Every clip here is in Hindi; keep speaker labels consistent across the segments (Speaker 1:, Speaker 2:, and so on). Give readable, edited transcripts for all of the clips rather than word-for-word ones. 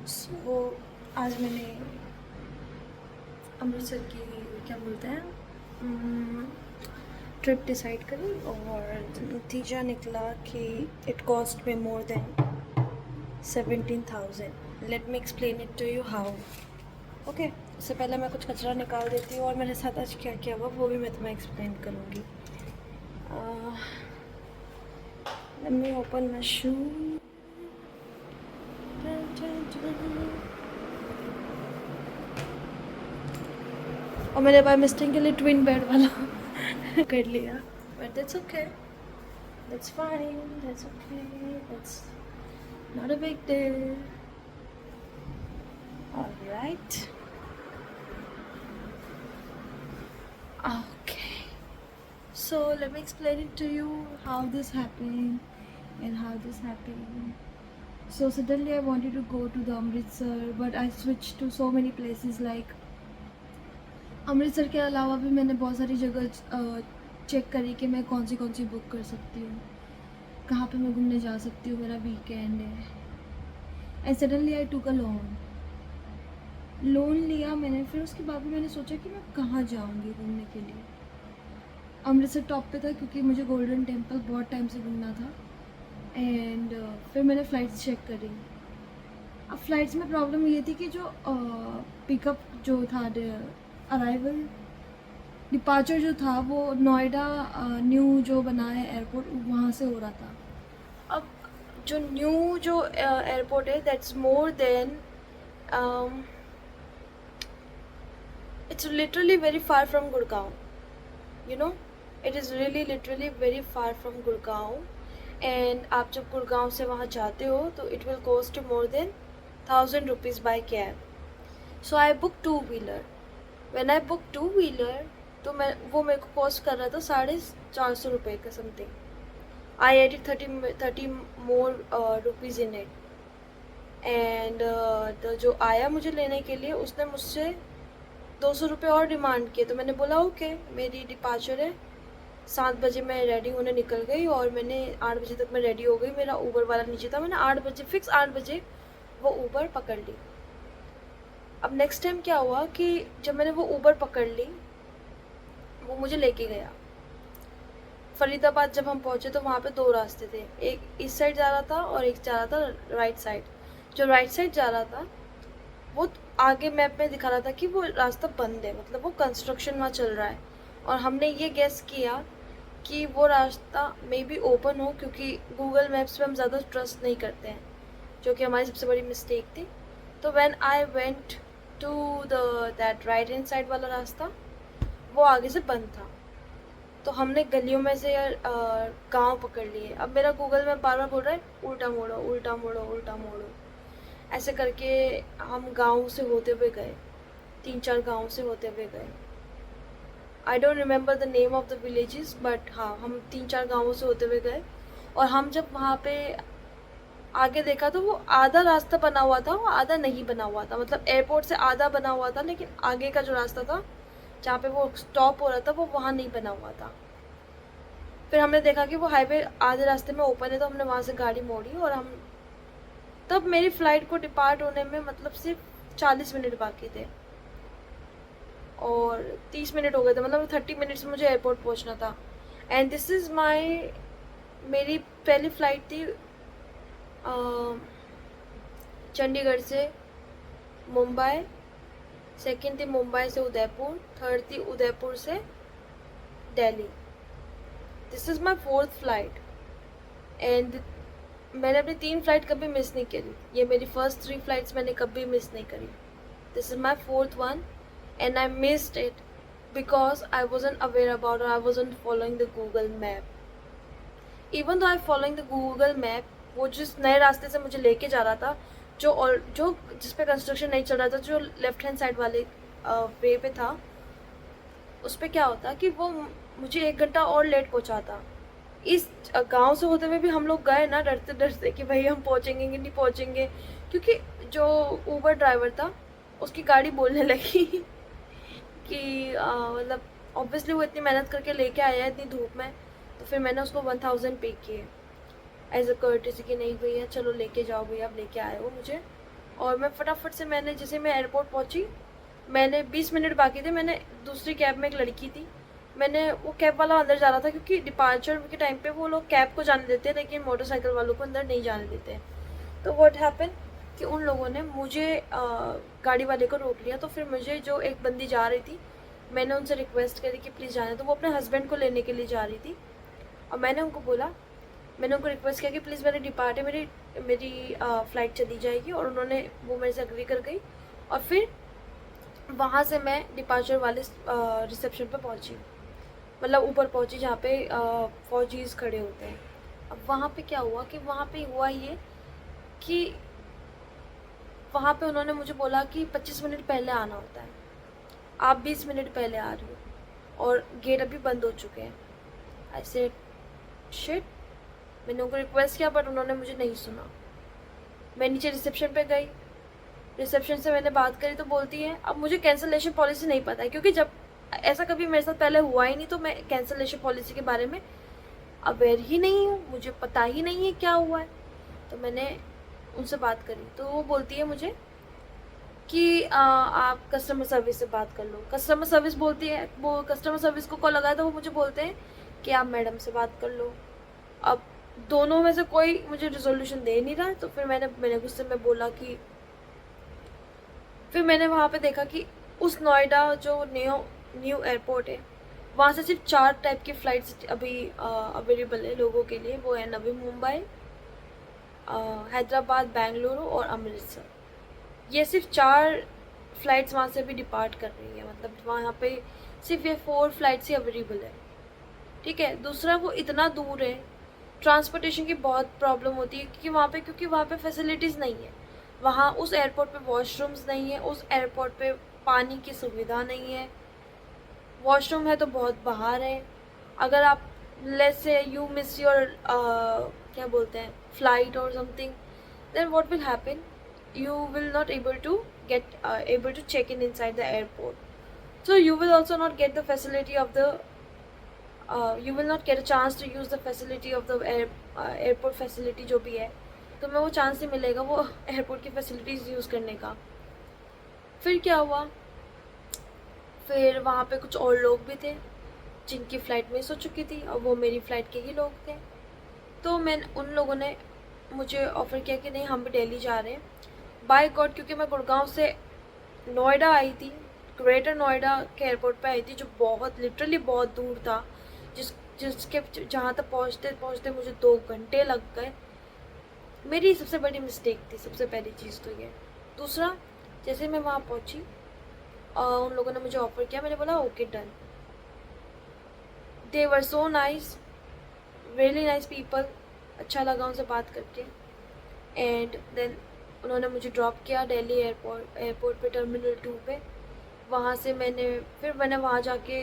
Speaker 1: सो आज मैंने अमृतसर की क्या बोलते हैं ट्रिप डिसाइड करी और नतीजा निकला कि it cost me more than 17,000। Let me explain it to you how. Okay, उससे पहले मैं कुछ कचरा निकाल देती हूँ और मेरे साथ आज क्या क्या हुआ वो भी मैं तुम्हें एक्सप्लेन करूँगी। लेट मी ओपन माई शू। और मैंने बाय मिस्टेक के लिए ट्विन बेड वाला कर लिया, but that's okay, that's fine, that's okay, that's not a big deal. Alright, okay, so let me explain it to you how this happened and how this happened. So suddenly I wanted to go to the Amritsar, but I switched to so many places like Amritsar के अलावा भी मैंने बहुत सारी जगह चेक करी कि मैं कौन सी बुक कर सकती हूँ, कहाँ पे मैं घूमने जा सकती हूँ, मेरा वीकेंड है। एंड सडनली आई टूक अ लोन लिया मैंने। फिर उसके बाद भी मैंने सोचा कि मैं कहाँ जाऊँगी घूमने के लिए। अमृतसर टॉप पे था क्योंकि मुझे गोल्डन टेम्पल बहुत टाइम से घूमना था। एंड फिर मैंने फ़्लाइट्स चेक करी। अब फ़्लाइट्स में प्रॉब्लम ये थी कि जो पिकअप जो था, अराइवल डिपार्चर जो था वो नोएडा न्यू जो बना है एयरपोर्ट वहाँ से हो रहा था। अब जो न्यू जो एयरपोर्ट है that's more than it's literally very far from Gurgaon, you know, it is really literally very far from Gurgaon. And आप जब गुड़गांव से वहाँ जाते हो तो it will cost more than 1,000 rupees by cab. So I book two wheeler. When I book two wheeler तो मैं वो मेरे को कॉस्ट कर रहा था 450 रुपये का something. I added 30 more rupees in it. And जो आया मुझे लेने के लिए उसने मुझसे 200 रुपये और डिमांड किए। तो मैंने बोला ओके, मेरी डिपार्चर है, 7 बजे मैं रेडी होने निकल गई और मैंने 8 बजे तक मैं रेडी हो गई। मेरा ऊबर वाला नीचे था, मैंने 8 बजे फिक्स 8 बजे वो ऊबर पकड़ ली। अब नेक्स्ट टाइम क्या हुआ कि जब मैंने वो ऊबर पकड़ ली वो मुझे लेके गया फरीदाबाद। जब हम पहुँचे तो वहाँ पे 2 रास्ते थे, एक इस साइड जा रहा था और एक जा रहा था राइट साइड। जो राइट साइड जा रहा था वो आगे मैप में दिखा रहा था कि वो रास्ता बंद है, मतलब वो कंस्ट्रक्शन वहाँ चल रहा है। और हमने ये गेस किया कि वो रास्ता मे बी ओपन हो, क्योंकि गूगल मैप्स पे हम ज़्यादा ट्रस्ट नहीं करते हैं, जो कि हमारी सबसे बड़ी मिस्टेक थी। तो when I went to the that right hand side वाला रास्ता वो आगे से बंद था। तो हमने गलियों में से यार गाँव पकड़ लिए। अब मेरा गूगल मैप बार बार बोल रहा है उल्टा मोड़ो, उल्टा मोड़ो, उल्टा मोड़ो। ऐसे करके हम गाँव से होते हुए गए, 3-4 गाँव से होते हुए गए। I don't remember the name of the villages, but हाँ, हम 3-4 गाँवों से होते हुए गए। और हम जब वहाँ पे आगे देखा तो वो आधा रास्ता बना हुआ था, वो आधा नहीं बना हुआ था। मतलब एयरपोर्ट से आधा बना हुआ था, लेकिन आगे का जो रास्ता था जहाँ पे वो स्टॉप हो रहा था वो वहाँ नहीं बना हुआ था। फिर हमने देखा कि वो हाईवे आधे रास्ते में ओपन है, तो हमने वहाँ से गाड़ी मोड़ी। और हम तब मेरी फ़्लाइट को डिपार्ट होने में मतलब सिर्फ 40 मिनट बाकी थे और 30 मिनट हो गए थे, मतलब 30 मिनट्स में मुझे एयरपोर्ट पहुँचना था। एंड दिस इज़ मेरी पहली फ़्लाइट थी चंडीगढ़ से मुंबई, सेकंड थी मुंबई से उदयपुर, थर्ड थी उदयपुर से Delhi. This is my 4th flight. And मैंने अपनी 3 फ्लाइट कभी मिस नहीं करी। ये मेरी फर्स्ट 3 फ्लाइट्स मैंने कभी मिस नहीं करी। This is my 4th one and I missed it because I wasn't aware about, और I wasn't following the Google map. Even though I following the Google map, वो जिस नए रास्ते से मुझे लेके जा रहा था, जो जिस पे कंस्ट्रक्शन नहीं चल रहा था, जो लेफ्ट हैंड साइड वाले वे पे था, उस पर क्या होता कि वो मुझे 1 घंटा और लेट पहुंचाता। इस गांव से होते हुए भी हम लोग गए ना डरते डरते कि भाई हम पहुंचेंगे कि नहीं पहुंचेंगे, क्योंकि जो ऊबर ड्राइवर था उसकी गाड़ी बोलने लगी कि मतलब ऑब्वियसली वो इतनी मेहनत करके लेके आया है इतनी धूप में। तो फिर मैंने उसको 1,000 पे किए एज अ कर्टिसी कि नहीं भैया चलो लेके जाओ भैया, आप लेके आए हो मुझे और मैं फटाफट से मैंने जैसे मैं एयरपोर्ट पहुंची, मैंने 20 मिनट बाकी थे, मैंने दूसरी कैब में एक लड़की थी, मैंने वो कैब वाला अंदर जा रहा था क्योंकि डिपार्चर के टाइम पे वो लोग कैब को जाने देते हैं लेकिन मोटरसाइकिल वालों को अंदर नहीं जाने देते हैं। तो व्हाट हैपन कि उन लोगों ने मुझे गाड़ी वाले को रोक लिया। तो फिर मुझे जो एक बंदी जा रही थी, मैंने उनसे रिक्वेस्ट करी कि प्लीज़ जाने। तो वो अपने हस्बैंड को लेने के लिए जा रही थी और मैंने उनको रिक्वेस्ट किया कि प्लीज़ मेरे डिपार्ट है, मेरी मेरी फ़्लाइट चली जाएगी, और उन्होंने वो मेरे से एग्री कर गई। और फिर वहाँ से मैं डिपार्चर वाले रिसेप्शन पे पहुँची, मतलब ऊपर पहुँची जहाँ पे फ़ौजीज़ खड़े होते हैं। अब वहाँ पे क्या हुआ कि वहाँ पे हुआ ये कि वहाँ पे उन्होंने मुझे बोला कि 25 मिनट पहले आना होता है, आप 20 मिनट पहले आ रही हो और गेट अभी बंद हो चुके हैं। I said shit. मैंने उनको रिक्वेस्ट किया बट उन्होंने मुझे नहीं सुना। मैं नीचे रिसेप्शन पे गई, रिसेप्शन से मैंने बात करी तो बोलती है, अब मुझे कैंसलेशन पॉलिसी नहीं पता है क्योंकि जब ऐसा कभी मेरे साथ पहले हुआ ही नहीं, तो मैं कैंसलेशन पॉलिसी के बारे में अवेयर ही नहीं हूँ, मुझे पता ही नहीं है क्या हुआ है। तो मैंने उनसे बात करी तो वो बोलती है मुझे कि आप कस्टमर सर्विस से बात कर लो। कस्टमर सर्विस बोलती है, वो कस्टमर सर्विस को कॉल लगाया तो वो मुझे बोलते हैं कि आप मैडम से बात कर लो। अब दोनों में से कोई मुझे रिजोल्यूशन दे नहीं रहा। तो फिर मैंने गुस्से में बोला कि फिर मैंने वहाँ पे देखा कि उस नोएडा जो न्यू एयरपोर्ट है, वहाँ से सिर्फ 4 टाइप की फ़्लाइट्स अभी अवेलेबल है लोगों के लिए। वो है नवी मुंबई, हैदराबाद, बेंगलुरु और अमृतसर। ये सिर्फ 4 फ़्लाइट्स वहाँ से अभी डिपार्ट कर रही है, मतलब वहाँ पे सिर्फ ये 4 फ़्लाइट्स ही अवेलेबल है। ठीक है। दूसरा, वो इतना दूर है, ट्रांसपोर्टेशन की बहुत प्रॉब्लम होती है क्योंकि वहाँ पे फैसिलिटीज़ नहीं है। वहाँ उस एयरपोर्ट पे वॉशरूम्स नहीं है, उस एयरपोर्ट पे पानी की सुविधा नहीं है, वॉशरूम है तो बहुत बाहर है। अगर आप let's say you miss your क्या बोलते हैं फ्लाइट और something, then what will happen, you will not able to get able to check in inside the airport, so you will also not get the facility of the you will not get a chance to use the facility of the airport facility जो भी है। तो मैं वो चांस नहीं मिलेगा वो एयरपोर्ट की फैसिलिटीज़ यूज़ करने का। फिर क्या हुआ, फिर वहाँ पे कुछ और लोग भी थे जिनकी फ़्लाइट मिस हो चुकी थी और वो मेरी फ़्लाइट के ही लोग थे। तो उन लोगों ने मुझे ऑफ़र किया कि नहीं, हम भी दिल्ली जा रहे हैं। बाय गॉड, क्योंकि मैं गुड़गांव से नोएडा आई थी, ग्रेटर नोएडा के एयरपोर्ट पे आई थी, जो बहुत लिटरली बहुत दूर था, जिसके जहाँ तक पहुँचते पहुँचते मुझे 2 घंटे लग गए। मेरी सबसे बड़ी मिस्टेक थी, सबसे पहली चीज़ तो ये। दूसरा, जैसे मैं वहाँ पहुँची उन लोगों ने मुझे ऑफ़र किया, मैंने बोला okay done. They were so nice, really nice people, अच्छा लगा उनसे बात करके। एंड देन उन्होंने मुझे ड्रॉप किया दिल्ली एयरपोर्ट पे टर्मिनल 2 पे। वहाँ से मैंने वहाँ जाके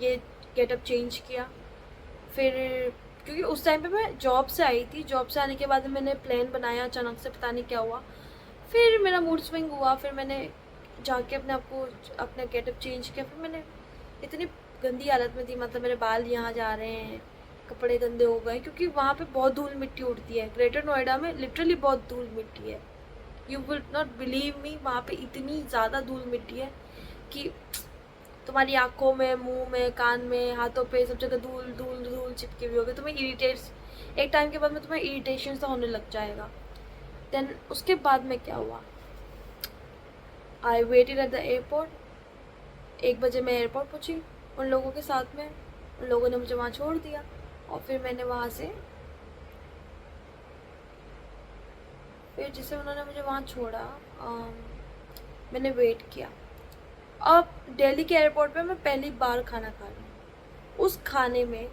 Speaker 1: ये गेटअप चेंज किया। फिर क्योंकि उस टाइम पे मैं जॉब से आई थी, जॉब से आने के बाद मैंने प्लान बनाया, अचानक से पता नहीं क्या हुआ, फिर मेरा मूड स्विंग हुआ। फिर मैंने जाके अपना गेटअप चेंज किया। फिर मैंने इतनी गंदी हालत में थी, मतलब मेरे बाल यहाँ जा रहे हैं, कपड़े गंदे हो गए क्योंकि वहाँ पे बहुत धूल मिट्टी उड़ती है। ग्रेटर नोएडा में लिटरली बहुत धूल मिट्टी है, you will not believe me, वहाँ पे इतनी ज़्यादा धूल मिट्टी है कि तुम्हारी आँखों में, मुंह में, कान में, हाथों पे, सब जगह धूल धूल धूल चिपकी हुई होगी। तुम्हें एक टाइम के बाद में तुम्हें इरिटेशन सा होने लग जाएगा। देन उसके बाद में क्या हुआ, I waited at the airport. 1 बजे मैं एयरपोर्ट पहुँची उन लोगों के साथ में, उन लोगों ने मुझे वहाँ छोड़ दिया और फिर मैंने वहाँ से जिसे उन्होंने मुझे वहाँ छोड़ा, मैंने वेट किया। अब दिल्ली के एयरपोर्ट पे मैं पहली बार खाना खा रही हूँ। उस खाने में,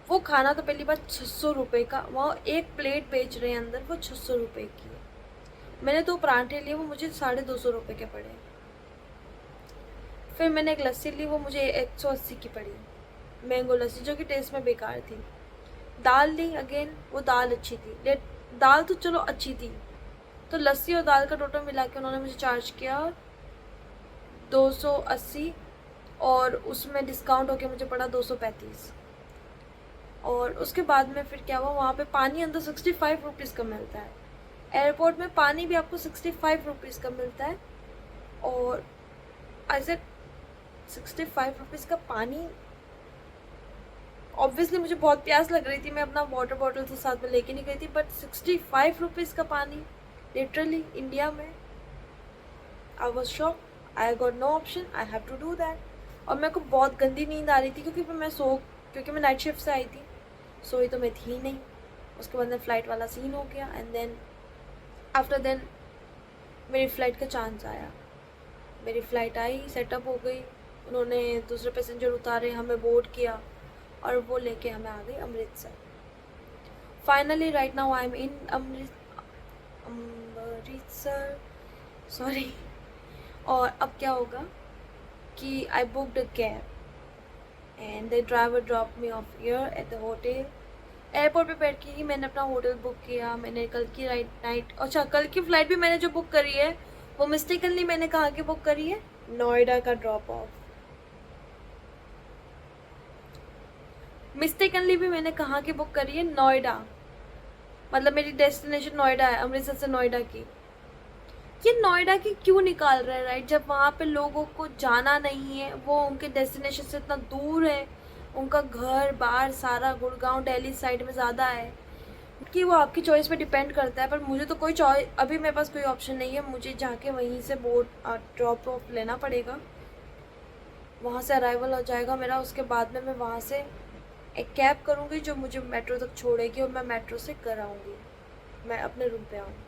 Speaker 1: वो खाना तो पहली बार 600 रुपये का, वहाँ 1 प्लेट बेच रहे हैं अंदर, वो 600 रुपये की है। मैंने 2 पराठे लिए, वो मुझे 250 रुपये के पड़े। फिर मैंने एक लस्सी ली, वो मुझे 180 की पड़ी, मैंगो लस्सी, जो कि टेस्ट में बेकार थी। दाल ली, अगेन वो दाल अच्छी थी, दाल तो चलो अच्छी थी। तो लस्सी और दाल का टोटल मिला के उन्होंने मुझे चार्ज किया 280 और उसमें डिस्काउंट होके मुझे पड़ा 235। और उसके बाद में फिर क्या हुआ, वहाँ पे पानी अंदर 65 रुपीज़ का मिलता है। एयरपोर्ट में पानी भी आपको 65 रुपीज़ का मिलता है। और आई सेड 65 रुपीज़ का पानी। ऑब्वियसली मुझे बहुत प्यास लग रही थी, मैं अपना वाटर बॉटल तो साथ में लेके नहीं गई थी, बट 65 रुपीज़ का पानी लिटरली इंडिया में। I was shock, I got no option, I have to do that. और मेरे को बहुत गंदी नींद आ रही थी क्योंकि मैं नाइट शिफ्ट से आई थी, सोई तो मैं थी ही नहीं। उसके बाद में फ़्लाइट वाला सीन हो गया एंड देन आफ्टर देन मेरी फ़्लाइट का चांस आया। मेरी फ़्लाइट आई, सेटअप हो गई, उन्होंने दूसरे पैसेंजर उतारे, हमें बोर्ड किया और वो लेके हमें आ गई Amritsar. Finally right now I am in Amritsar, sorry. और अब क्या होगा कि I booked a cab and the driver drop me off here at the hotel. Airport पे बैठ के ही मैंने अपना होटल बुक किया। मैंने कल की नाइट, अच्छा कल की फ़्लाइट भी मैंने जो बुक करी है वो मिस्टेकनली मैंने कहाँ की बुक करी है, नोएडा का ड्रॉप ऑफ। मिस्टेकनली भी मैंने कहाँ की बुक करी है, नोएडा। मतलब मेरी डेस्टिनेशन नोएडा है, अमृतसर से नोएडा की। ये नोएडा की क्यों निकाल रहे हैं, राइट? जब वहाँ पे लोगों को जाना नहीं है, वो उनके डेस्टिनेशन से इतना दूर है, उनका घर बार सारा गुड़गांव दिल्ली साइड में ज़्यादा है कि वो आपकी चॉइस पे डिपेंड करता है। पर मुझे तो कोई चॉइस, अभी मेरे पास कोई ऑप्शन नहीं है, मुझे जाके वहीं से बोर्ड ड्रॉप ऑफ लेना पड़ेगा। वहाँ से अराइवल हो जाएगा मेरा, उसके बाद में मैं वहाँ से एक कैब करूँगी जो मुझे मेट्रो तक छोड़ेगी और मैं मेट्रो से घर आऊँगी, मैं अपने रूम पे आऊँगी।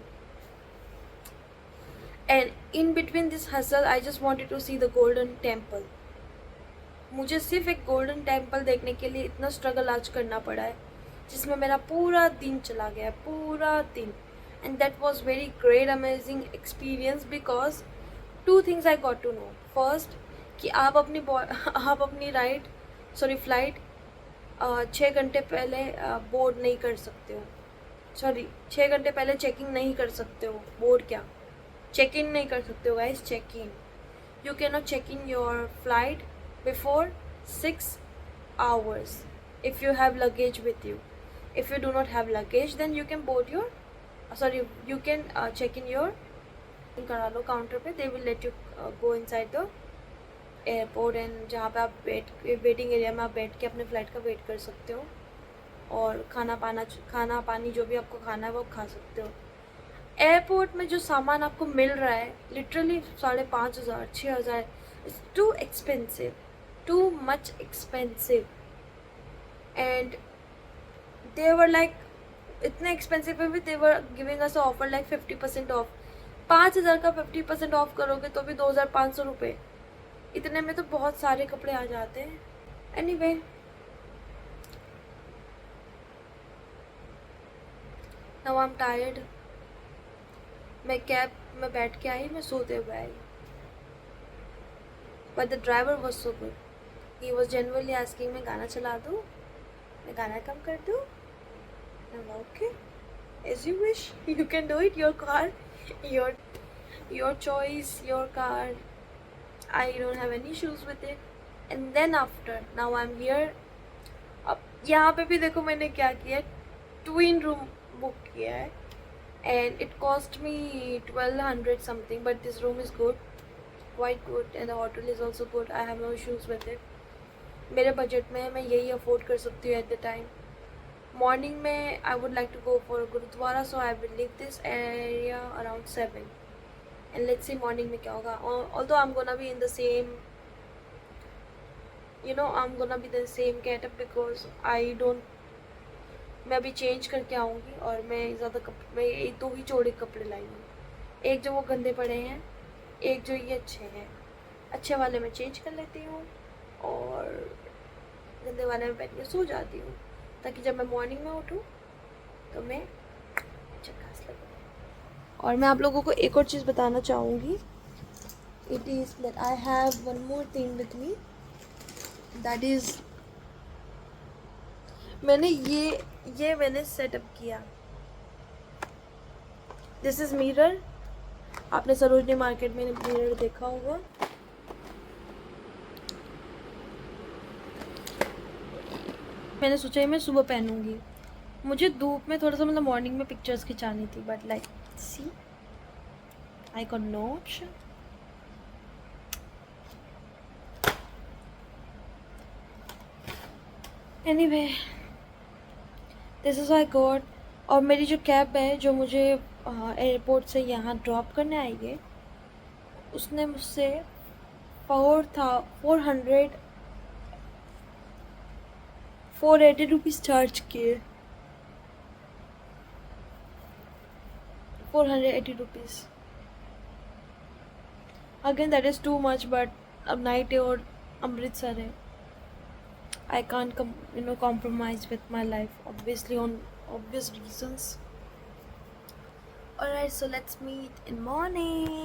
Speaker 1: And in between this hassle I just wanted to see the Golden Temple. मुझे सिर्फ एक गोल्डन टेम्पल देखने के लिए इतना स्ट्रगल आज करना पड़ा है, जिसमें मेरा पूरा दिन चला गया, पूरा दिन। And that was very great amazing experience because two things I got to know. First कि आप अपनी फ़्लाइट 6 घंटे पहले बोर्ड नहीं कर सकते हो, सॉरी 6 घंटे पहले चेकिंग नहीं कर सकते हो, बोर्ड क्या चेक इन नहीं कर सकते हो guys, check in. You can not check in your flight before 6 hours if you have luggage with you. If you do not have luggage then you can board your you can check in your करा लो काउंटर पे, they will let you go inside the airport and जहाँ पे आप वेटिंग एरिया में आप बैठ के अपने फ़्लाइट का वेट कर सकते हो और खाना पानी जो भी आपको खाना है वो खा सकते हो। एयरपोर्ट में जो सामान आपको मिल रहा है literally 5,500 6,000, it's too expensive, too much expensive. And they were like इतने एक्सपेंसिव में भी they were giving us offer like 50% off. 5,000 का 50% ऑफ करोगे तो भी 2,500 रुपये, इतने में तो बहुत सारे कपड़े आ जाते हैं। Anyway now I am tired. मैं कैब में बैठ के आई, मैं सोते हुए आई, but the driver was so good, he was genuinely asking मैं गाना चला दूँ, मैं गाना कम कर दूँ। Okay as you wish, you can do it, your car, your choice, your car, I don't have any issues with it. And then after, now I'm here. अब यहाँ पे भी देखो मैंने क्या किया, ट्विन रूम बुक किया है and it cost me 1,200 something, but this room is good, quite good, and the hotel is also good. I have no issues with it. मेरे बजट में मैं यही अफोर्ड कर सकती हूँ at the time. Morning में I would like to go for Gurudwara, so I will leave this area around 7. And let's see morning में क्या होगा। Although I'm gonna be in the same, I'm gonna be the same getup because मैं अभी चेंज करके आऊँगी और मैं एक 2 ही जोड़े कपड़े लाई हूँ, एक जो वो गंदे पड़े हैं, एक जो ये अच्छे हैं। अच्छे वाले मैं चेंज कर लेती हूँ और गंदे वाले में बैठ के सो जाती हूँ, ताकि जब मैं मॉर्निंग में उठूँ तो मैं झकास लगूँ। और मैं आप लोगों को एक और चीज़ बताना चाहूँगी, it is that I have one more thing with me, that is मैंने मैंने सेटअप किया। This is mirror. आपने सरोजनी मार्केट में मिरर देखा होगा। मैंने सोचा मैं सुबह पहनूंगी। मुझे धूप में थोड़ा सा मतलब मॉर्निंग में पिक्चर्स खिंचानी थी, but like See, I got no option. Anyway, this is I got. और मेरी जो कैब है जो मुझे एयरपोर्ट से यहाँ ड्रॉप करने आई है, उसने मुझसे 480 रुपीज़ चार्ज किए। 480 rupees. Again that is too much, but अब नाइट है और अमृतसर है। I can't compromise with my life, obviously, on obvious reasons. Alright, so let's meet in morning.